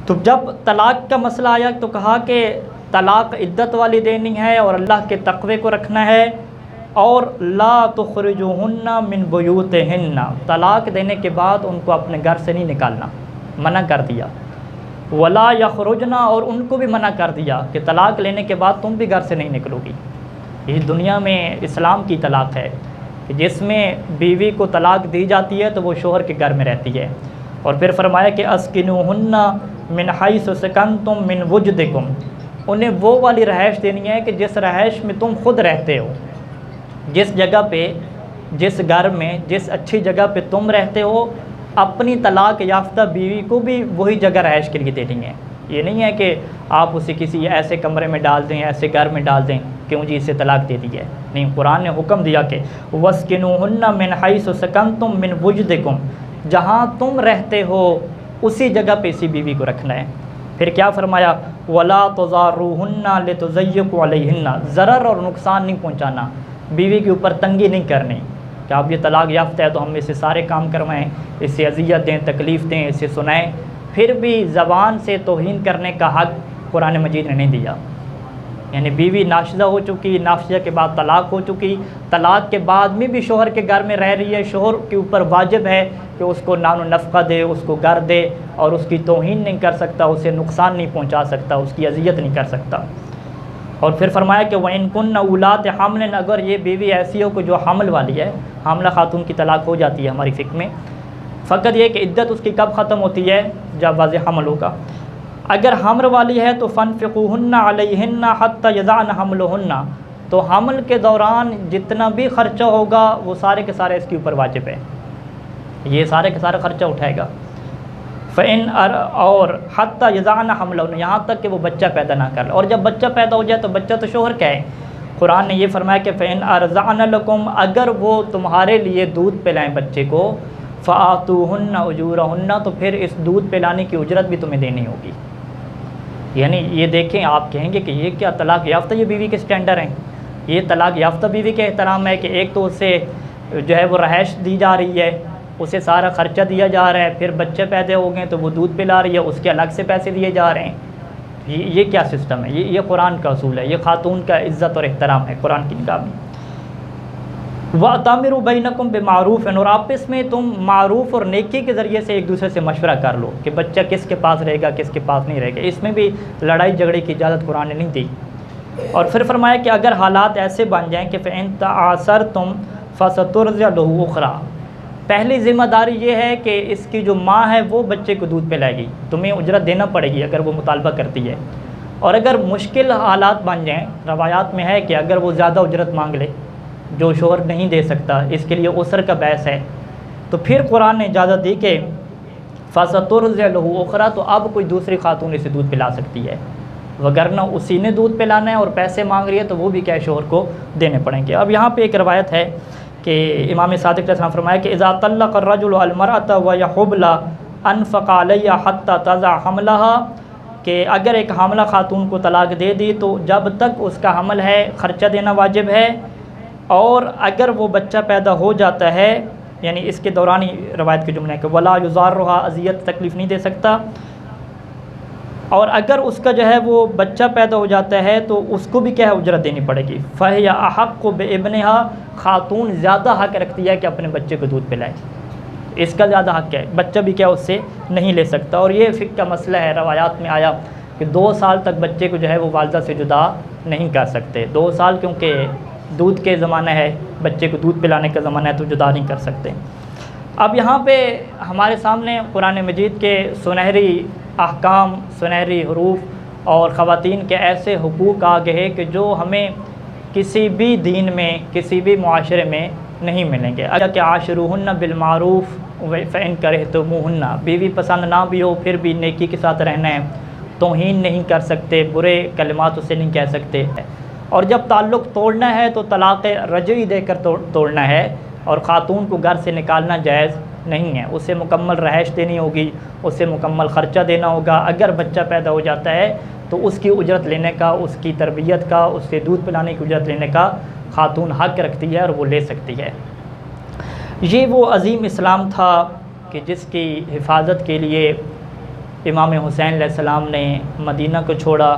تو جب طلاق کا مسئلہ آیا تو کہا کہ طلاق عدت والی دینی ہے اور اللہ کے تقوی کو رکھنا ہے، اور لا تخرجوہن من بیوتہن، طلاق دینے کے بعد ان کو اپنے گھر سے نہیں نکالنا، منع کر دیا۔ ولا یخرجن، اور ان کو بھی منع کر دیا کہ طلاق لینے کے بعد تم بھی گھر سے نہیں نکلو گی۔ یہ دنیا میں اسلام کی طلاق ہے کہ جس میں بیوی کو طلاق دی جاتی ہے تو وہ شوہر کے گھر میں رہتی ہے۔ اور پھر فرمایا کہ اسکنوہن من حیث سکنتم من وجدکم، انہیں وہ والی رہائش دینی ہے کہ جس رہائش میں تم خود رہتے ہو، جس جگہ پہ، جس گھر میں، جس اچھی جگہ پہ تم رہتے ہو، اپنی طلاق یافتہ بیوی کو بھی وہی جگہ رہائش کے لیے دینی ہے۔ یہ نہیں ہے کہ آپ اسے کسی ایسے کمرے میں ڈال دیں، ایسے گھر میں ڈال دیں، کیوں جی اسے طلاق دے دی ہے۔ نہیں، قرآن نے حکم دیا کہ وَاسْكِنُوهُنَّ مِنْ حَيْثُ سَكَنْتُم مِّن وُجْدِكُمْ، جہاں تم رہتے ہو اسی جگہ پہ اسی بیوی کو رکھنا ہے۔ پھر کیا فرمایا؟ وَلَا تُضَارُّوهُنَّ لِتُضَيِّقُوا عَلَيْهِنَّ، ضرر اور نقصان نہیں پہنچانا، بیوی کے اوپر تنگی نہیں کرنی کہ آپ یہ طلاق یافتہ ہے تو ہم اسے سارے کام کروائیں، اسے اذیت دیں، تکلیف دیں، اسے سنائیں، پھر بھی زبان سے توہین کرنے کا حق قرآن مجید نے نہیں دیا۔ یعنی بیوی ناشزہ ہو چکی، ناشزہ کے بعد طلاق ہو چکی، طلاق کے بعد میں بھی شوہر کے گھر میں رہ رہی ہے، شوہر کے اوپر واجب ہے کہ اس کو نان و نفقہ دے، اس کو گھر دے، اور اس کی توہین نہیں کر سکتا، اسے نقصان نہیں پہنچا سکتا، اس کی اذیت نہیں کر سکتا۔ اور پھر فرمایا کہ وَإِن كُنَّ أُولَاتِ حَمْلٍ، اگر یہ بیوی ایسی ہو کہ جو حمل والی ہے، حاملہ خاتون کی طلاق ہو جاتی ہے ہماری فقہ میں، فقط یہ کہ عدت اس کی کب ختم ہوتی ہے؟ جب واضح حمل ہوگا۔ اگر حمل والی ہے تو فَانْفِقُوهُنَّ عَلَيْهِنَّ حَتَّى يَضَعْنَ حَمْلُهُنَّ، تو حمل کے دوران جتنا بھی خرچہ ہوگا وہ سارے کے سارے اس کے اوپر واجب ہے، یہ سارے کے سارے خرچہ اٹھائے گا۔ اور حَتَّى يَضَعْنَ حَمْلَهُنَّ، یہاں تک کہ وہ بچہ پیدا نہ کر لے، اور جب بچہ پیدا ہو جائے تو بچہ تو شوہر کا ہے۔ قرآن نے یہ فرمایا کہ فَإِنْ أَرْضَعْنَ لَكُمْ، اگر وہ تمہارے لیے دودھ پلائیں بچے کو، فَآتُوهُنَّ أُجُورَهُنَّ، تو پھر اس دودھ پلانے کی اجرت بھی تمہیں دینی ہوگی۔ یعنی یہ دیکھیں، آپ کہیں گے کہ یہ کیا طلاق یافتہ یہ بیوی کے سٹینڈر ہیں؟ یہ طلاق یافتہ بیوی کے احترام ہے کہ ایک تو اسے جو ہے وہ رہائش دی جا رہی ہے، اسے سارا خرچہ دیا جا رہا ہے، پھر بچے پیدا ہو گئے تو وہ دودھ پلا رہی ہے، اس کے الگ سے پیسے دیے جا رہے ہیں۔ یہ کیا سسٹم ہے؟ یہ قرآن کا اصول ہے، یہ خاتون کا عزت اور احترام ہے قرآن کی نگاہ میں۔ وَأَتَمِرُوا بَيْنَكُمْ بِمَعْرُوفٍ، اور آپس میں تم معروف اور نیکی کے ذریعے سے ایک دوسرے سے مشورہ کر لو کہ بچہ کس کے پاس رہے گا، کس کے پاس نہیں رہے گا۔ اس میں بھی لڑائی جھگڑے کی اجازت قرآن نے نہیں دی۔ اور پھر فرمایا کہ اگر حالات ایسے بن جائیں کہ فَإِن تَعَاثَرْتُمْ فَسَتُرْضِعُ لَهُ أُخْرَىٰ، پہلی ذمہ داری یہ ہے کہ اس کی جو ماں ہے وہ بچے کو دودھ پلائے گی، تمہیں اجرت دینا پڑے گی اگر وہ مطالبہ کرتی ہے۔ اور اگر مشکل حالات بن جائیں، روایات میں ہے کہ اگر وہ زیادہ اجرت مانگ لے جو شوہر نہیں دے سکتا، اس کے لیے عسر کا باعث ہے، تو پھر قرآن نے اجازت دی کہ فَسَتُرْضِعُ لَهُ أُخْرَىٰ، تو اب کوئی دوسری خاتون اسے دودھ پلا سکتی ہے، وگرنہ اسی نے دودھ پلانا ہے اور پیسے مانگ رہی ہے تو وہ بھی کیا شوہر کو دینے پڑیں گے۔ اب یہاں پہ ایک روایت ہے کہ امام صادق علیہ السلام فرمایا کہ اذا طلق الرجل المرأة وهي حبلى انفق عليها حتى تضع حملها، کہ اگر ایک حاملہ خاتون کو طلاق دے دی تو جب تک اس کا حمل ہے خرچہ دینا واجب ہے، اور اگر وہ بچہ پیدا ہو جاتا ہے، یعنی اس کے دوران ہی روایت کے جملے کہ ولا یضارها، اذیت تکلیف نہیں دے سکتا، اور اگر اس کا جو ہے وہ بچہ پیدا ہو جاتا ہے تو اس کو بھی کیا ہے اجرت دینی پڑے گی۔ فَهِيَ أَحَقُّ بِإِبْنِهَا، خاتون زیادہ حق رکھتی ہے کہ اپنے بچے کو دودھ پلائے، اس کا زیادہ حق ہے، بچہ بھی کیا اس سے نہیں لے سکتا۔ اور یہ فقہ کا مسئلہ ہے، روایات میں آیا کہ 2 سال تک بچے کو جو ہے وہ والدہ سے جدا نہیں کر سکتے، 2 سال کیونکہ دودھ کے زمانہ ہے، بچے کو دودھ پلانے کا زمانہ ہے، تو جدا نہیں کر سکتے۔ اب یہاں پہ ہمارے سامنے قرآن مجید کے سنہری احکام، سنہری حروف اور خواتین کے ایسے حقوق آ گئے کہ جو ہمیں کسی بھی دین میں، کسی بھی معاشرے میں نہیں ملیں گے۔ اگر کہ عاشروہن بالمعروف فإن کرہتموہن، بیوی پسند نہ بھی ہو پھر بھی نیکی کے ساتھ رہنا ہے، توہین نہیں کر سکتے، برے کلمات اسے نہیں کہہ سکتے، اور جب تعلق توڑنا ہے تو طلاق رجعی دے کر توڑنا ہے، اور خاتون کو گھر سے نکالنا جائز نہیں ہے، اسے مکمل رہائش دینی ہوگی، اسے مکمل خرچہ دینا ہوگا۔ اگر بچہ پیدا ہو جاتا ہے تو اس کی اجرت لینے کا، اس کی تربیت کا، اس سے دودھ پلانے کی اجرت لینے کا خاتون حق رکھتی ہے اور وہ لے سکتی ہے۔ یہ وہ عظیم اسلام تھا کہ جس کی حفاظت کے لیے امام حسین علیہ السلام نے مدینہ کو چھوڑا